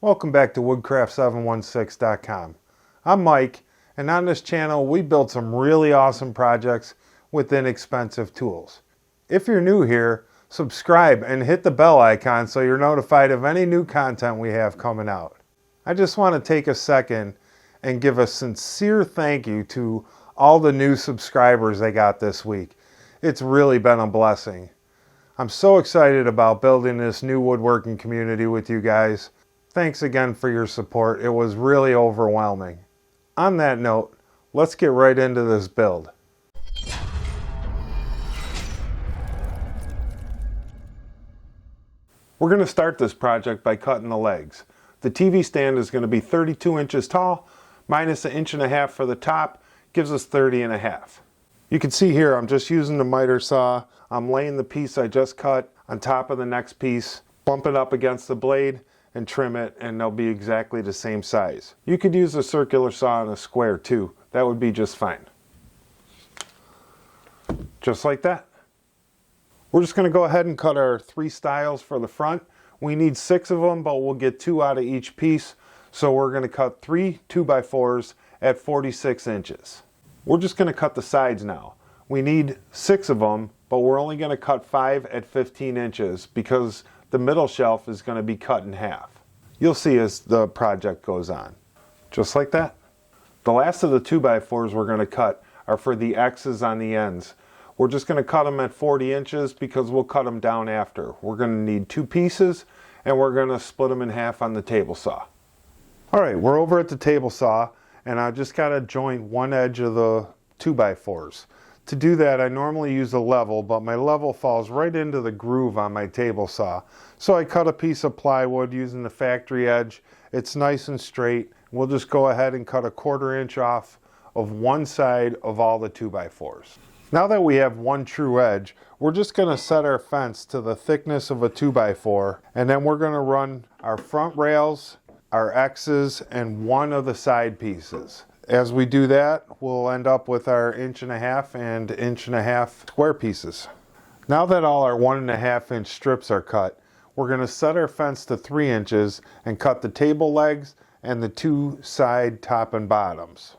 Welcome back to woodcraft716.com. I'm Mike, and on this channel we build some really awesome projects with inexpensive tools. If you're new here, subscribe and hit the bell icon so you're notified of any new content we have coming out. I just want to take a second and give a sincere thank you to all the new subscribers I got this week. It's really been a blessing. I'm so excited about building this new woodworking community with you guys. Thanks again for your support. It was really overwhelming. On that note, let's get right into this build. We're going to start this project by cutting the legs. The TV stand is going to be 32 inches tall, minus 1.5 inches for the top, gives us 30.5 inches. You can see here I'm just using the miter saw. I'm laying the piece I just cut on top of the next piece, bump it up against the blade, and trim it, and they'll be exactly the same size. You could use a circular saw and a square too. That would be just fine. Just like that. We're just going to go ahead and cut our 3 stiles for the front. We need 6 of them, but we'll get 2 out of each piece. So we're going to cut 3 2x4s at 46 inches. We're just going to cut the sides now. We need 6 of them, but we're only going to cut 5 at 15 inches because the middle shelf is going to be cut in half. You'll see as the project goes on. Just like that. The last of the 2x4s we're going to cut are for the X's on the ends. We're just going to cut them at 40 inches because we'll cut them down after. We're going to need 2 pieces and we're going to split them in half on the table saw. Alright, we're over at the table saw and I just got to joint one edge of the 2x4s. To do that, I normally use a level, but my level falls right into the groove on my table saw. So I cut a piece of plywood using the factory edge. It's nice and straight. We'll just go ahead and cut 1/4 inch off of one side of all the 2x4s. Now that we have one true edge, we're just going to set our fence to the thickness of a 2x4, and then we're going to run our front rails, our X's, and one of the side pieces. As we do that, we'll end up with our 1.5 and 1.5 square pieces. Now that all our 1.5 inch strips are cut, we're going to set our fence to 3 inches and cut the table legs and the 2 side top and bottoms.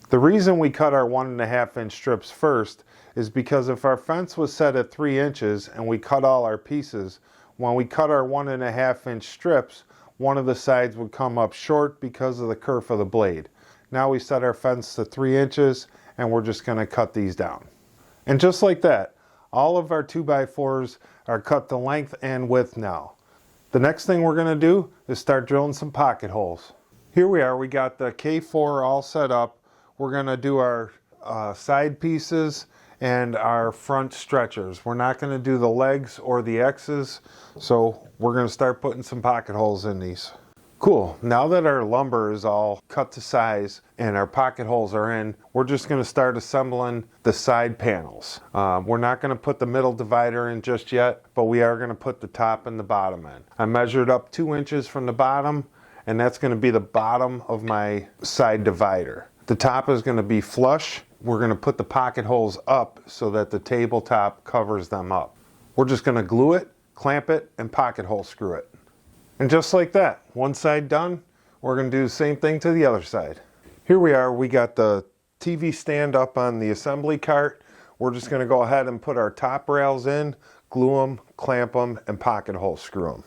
The reason we cut our 1.5 inch strips first is because if our fence was set at 3 inches and we cut all our pieces, when we cut our 1.5 inch strips, one of the sides would come up short because of the kerf of the blade. Now we set our fence to 3 inches and we're just going to cut these down. And just like that, all of our 2x4s are cut to length and width now. The next thing we're going to do is start drilling some pocket holes. Here we are, we got the K4 all set up. We're going to do our side pieces and our front stretchers. We're not going to do the legs or the X's, so we're going to start putting some pocket holes in these. Cool, now that our lumber is all cut to size and our pocket holes are in, we're just going to start assembling the side panels. We're not going to put the middle divider in just yet, but we are going to put the top and the bottom in. I measured up 2 inches from the bottom, and that's going to be the bottom of my side divider. The top is going to be flush. We're going to put the pocket holes up so that the tabletop covers them up. We're just going to glue it, clamp it, and pocket hole screw it. And just like that, one side done, we're going to do the same thing to the other side. Here we are, we got the TV stand up on the assembly cart. We're just going to go ahead and put our top rails in, glue them, clamp them, and pocket hole screw them.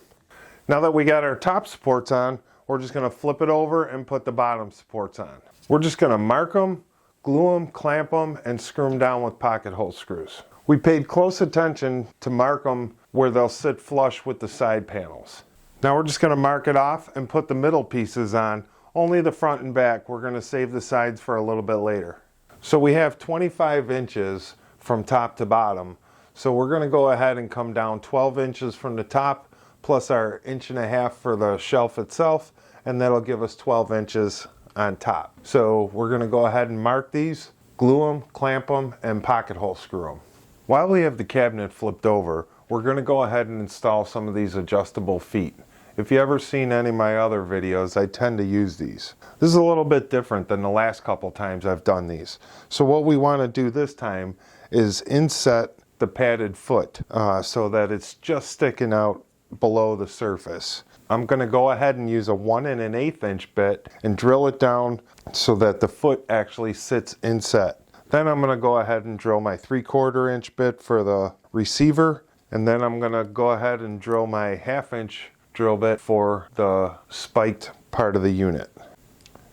Now that we got our top supports on, we're just going to flip it over and put the bottom supports on. We're just going to mark them, glue them, clamp them, and screw them down with pocket hole screws. We paid close attention to mark them where they'll sit flush with the side panels. Now we're just going to mark it off and put the middle pieces on, only the front and back. We're going to save the sides for a little bit later. So we have 25 inches from top to bottom. So we're going to go ahead and come down 12 inches from the top, plus our 1.5 inches for the shelf itself, and that'll give us 12 inches on top. So we're going to go ahead and mark these, glue them, clamp them, and pocket hole screw them. While we have the cabinet flipped over, we're going to go ahead and install some of these adjustable feet. If you ever seen any of my other videos, I tend to use these. This is a little bit different than the last couple times I've done these. So what we want to do this time is inset the padded foot so that it's just sticking out below the surface. I'm going to go ahead and use a 1 1/8 inch bit and drill it down so that the foot actually sits inset. Then I'm going to go ahead and drill my 3/4 inch bit for the receiver, and then I'm going to go ahead and drill my 1/2 inch drill bit for the spiked part of the unit.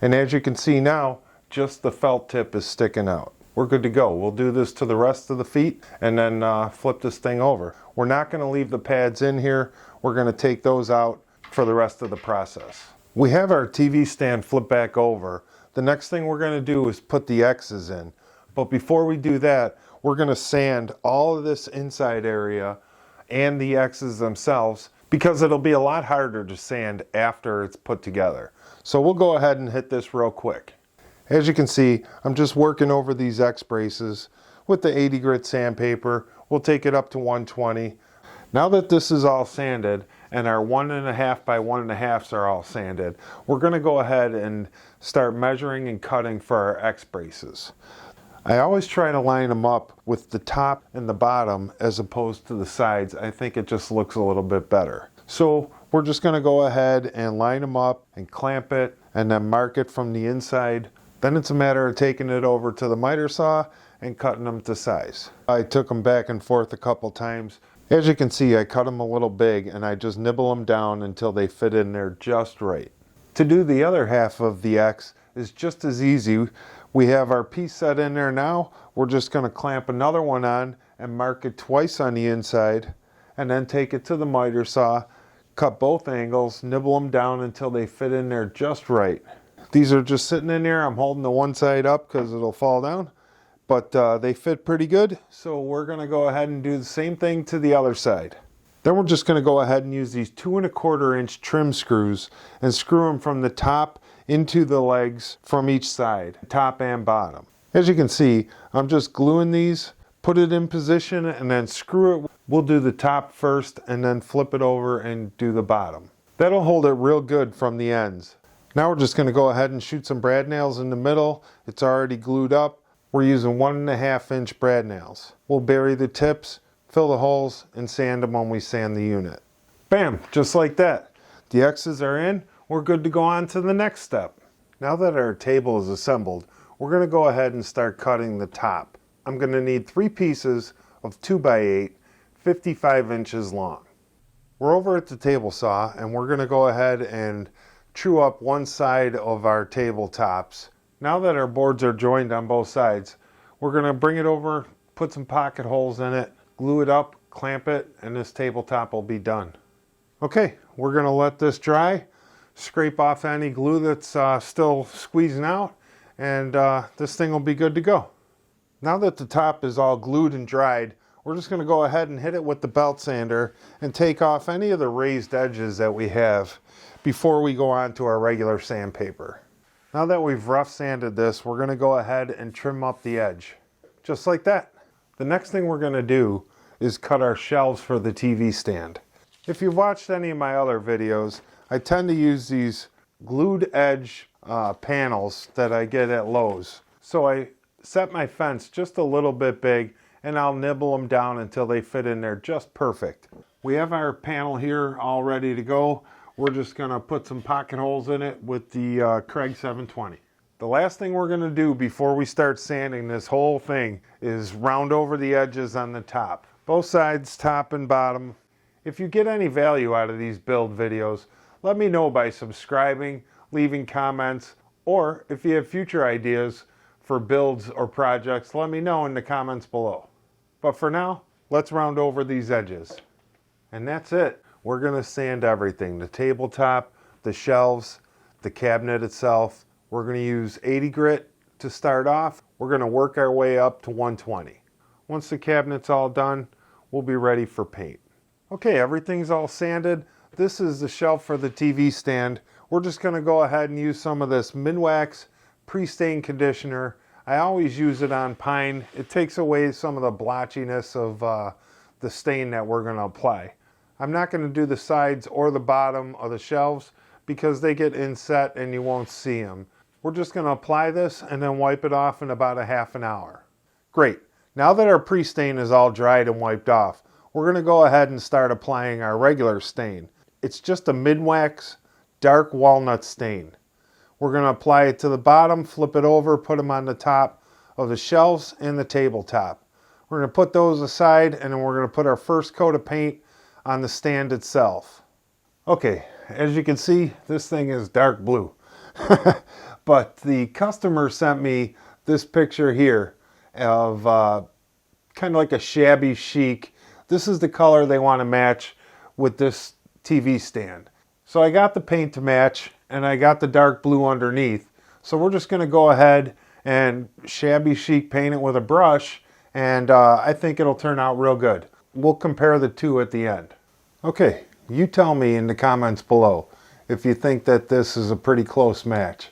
And as you can see now, just the felt tip is sticking out. We're good to go. We'll do this to the rest of the feet and then flip this thing over. We're not going to leave the pads in here. We're going to take those out for the rest of the process. We have our TV stand flipped back over. The next thing we're going to do is put the X's in. But before we do that, we're going to sand all of this inside area and the X's themselves, because it'll be a lot harder to sand after it's put together. So we'll go ahead and hit this real quick. As you can see, I'm just working over these X braces with the 80 grit sandpaper. We'll take it up to 120. Now that this is all sanded and our 1 1/2 by 1 1/2s are all sanded, we're going to go ahead and start measuring and cutting for our X braces. I always try to line them up with the top and the bottom as opposed to the sides. I think it just looks a little bit better. So we're just going to go ahead and line them up and clamp it and then mark it from the inside. Then it's a matter of taking it over to the miter saw and cutting them to size. I took them back and forth a couple times. As you can see, I cut them a little big and I just nibble them down until they fit in there just right. To do the other half of the X is just as easy. We have our piece set in there now. We're just going to clamp another one on and mark it twice on the inside, and then take it to the miter saw, cut both angles, nibble them down until they fit in there just right. These are just sitting in there. I'm holding the one side up because it'll fall down, but they fit pretty good. So we're going to go ahead and do the same thing to the other side. Then we're just going to go ahead and use these 2 1/4 inch trim screws and screw them from the top into the legs from each side, top and bottom. As you can see, I'm just gluing these, put it in position, and then screw it. We'll do the top first and then flip it over and do the bottom. That'll hold it real good from the ends. Now we're just going to go ahead and shoot some brad nails in the middle. It's already glued up. We're using 1 1/2 inch brad nails. We'll bury the tips, fill the holes, and sand them when we sand the unit. Bam, just like that. The X's are in. We're good to go on to the next step. Now that our table is assembled, we're going to go ahead and start cutting the top. I'm going to need 3 pieces of 2 by 8, 55 inches long. We're over at the table saw and we're going to go ahead and true up one side of our tabletops. Now that our boards are joined on both sides, we're going to bring it over, put some pocket holes in it, glue it up, clamp it, and this tabletop will be done. Okay, we're going to let this dry, scrape off any glue that's still squeezing out, and this thing will be good to go. Now that the top is all glued and dried, we're just going to go ahead and hit it with the belt sander and take off any of the raised edges that we have before we go on to our regular sandpaper. Now that we've rough sanded this, we're going to go ahead and trim up the edge, just like that. The next thing we're going to do is cut our shelves for the TV stand. If you've watched any of my other videos, I tend to use these glued edge panels that I get at Lowe's. So I set my fence just a little bit big and I'll nibble them down until they fit in there just perfect. We have our panel here all ready to go. We're just going to put some pocket holes in it with the Craig 720. The last thing we're going to do before we start sanding this whole thing is round over the edges on the top. Both sides, top and bottom. If you get any value out of these build videos, let me know by subscribing, leaving comments, or if you have future ideas for builds or projects, let me know in the comments below. But for now, let's round over these edges. And that's it. We're going to sand everything. The tabletop, the shelves, the cabinet itself. We're going to use 80 grit to start off. We're going to work our way up to 120. Once the cabinet's all done, we'll be ready for paint. Okay, everything's all sanded. This is the shelf for the TV stand. We're just going to go ahead and use some of this Minwax pre-stain conditioner. I always use it on pine. It takes away some of the blotchiness of the stain that we're going to apply. I'm not going to do the sides or the bottom of the shelves because they get inset and you won't see them. We're just going to apply this and then wipe it off in about a half an hour. Great. Now that our pre-stain is all dried and wiped off, we're going to go ahead and start applying our regular stain. It's just a mid-wax dark walnut stain. We're going to apply it to the bottom, flip it over, put them on the top of the shelves and the tabletop. We're going to put those aside, and then we're going to put our first coat of paint on the stand itself. Okay, as you can see, this thing is dark blue. But the customer sent me this picture here of kind of like a shabby chic. This is the color they want to match with this TV stand. So I got the paint to match, and I got the dark blue underneath. So we're just going to go ahead and shabby chic paint it with a brush, and I think it'll turn out real good. We'll compare the two at the end. Okay, you tell me in the comments below if you think that this is a pretty close match.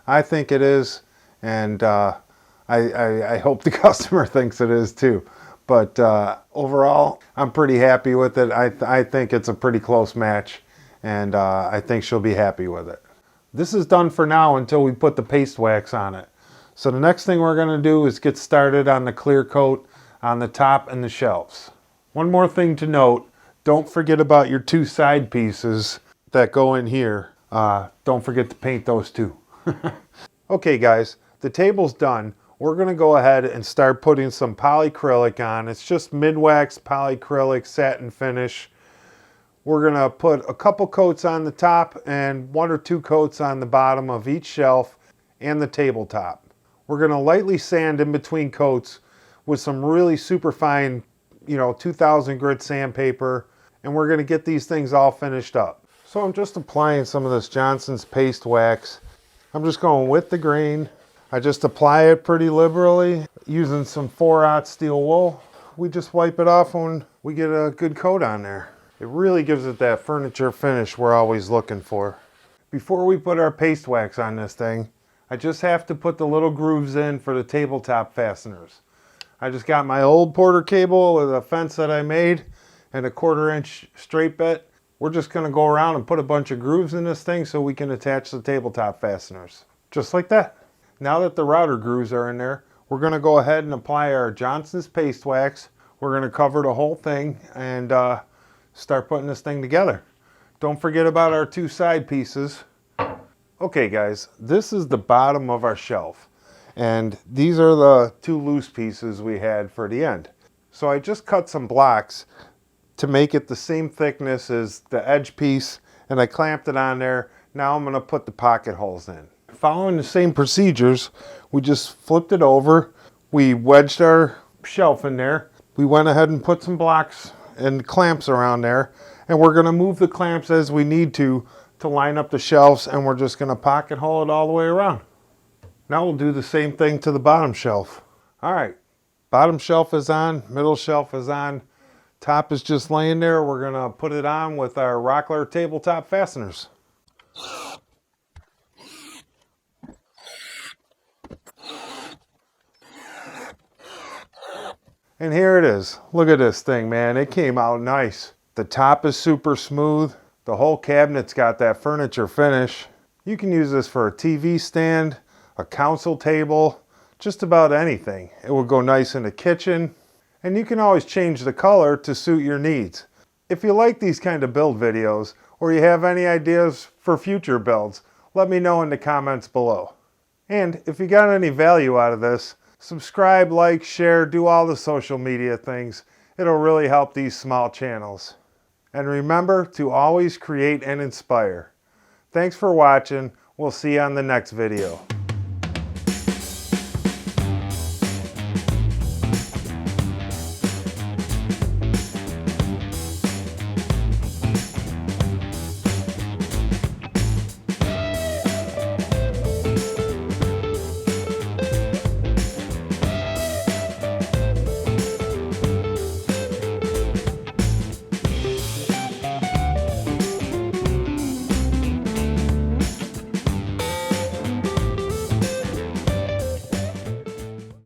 I think it is, and I hope the customer thinks it is too. But overall, I'm pretty happy with it. I think it's a pretty close match, and I think she'll be happy with it. This is done for now until we put the paste wax on it. So the next thing we're going to do is get started on the clear coat on the top and the shelves. One more thing to note, don't forget about your two side pieces that go in here. Don't forget to paint those too. Okay guys, the table's done. We're going to go ahead and start putting some polyacrylic on. It's just mid-wax polyacrylic satin finish. We're going to put a couple coats on the top and 1 or 2 coats on the bottom of each shelf and the tabletop. We're going to lightly sand in between coats with some really super fine, 2000 grit sandpaper, and we're going to get these things all finished up. So I'm just applying some of this Johnson's paste wax. I'm just going with the grain. I just apply it pretty liberally using some 4/0 steel wool. We just wipe it off when we get a good coat on there. It really gives it that furniture finish we're always looking for. Before we put our paste wax on this thing, I just have to put the little grooves in for the tabletop fasteners. I just got my old Porter cable with a fence that I made and a 1/4 inch straight bit. We're just going to go around and put a bunch of grooves in this thing so we can attach the tabletop fasteners. Just like that. Now that the router grooves are in there, we're going to go ahead and apply our Johnson's paste wax. We're going to cover the whole thing and start putting this thing together. Don't forget about our 2 side pieces. Okay guys, this is the bottom of our shelf, and these are the 2 loose pieces we had for the end. So I just cut some blocks to make it the same thickness as the edge piece, and I clamped it on there. Now I'm going to put the pocket holes in. Following the same procedures, we just flipped it over, we wedged our shelf in there, we went ahead and put some blocks and clamps around there, and we're going to move the clamps as we need to line up the shelves, and we're just going to pocket hole it all the way around. Now we'll do the same thing to the bottom shelf. Alright, bottom shelf is on, middle shelf is on, top is just laying there. We're going to put it on with our Rockler tabletop fasteners. And here it is. Look at this thing, man. It came out nice. The top is super smooth. The whole cabinet's got that furniture finish. You can use this for a TV stand, a council table, just about anything. It will go nice in the kitchen. And you can always change the color to suit your needs. If you like these kind of build videos, or you have any ideas for future builds, let me know in the comments below. And if you got any value out of this, subscribe, like, share, do all the social media things. It'll really help these small channels. And remember to always create and inspire. Thanks for watching. We'll see you on the next video.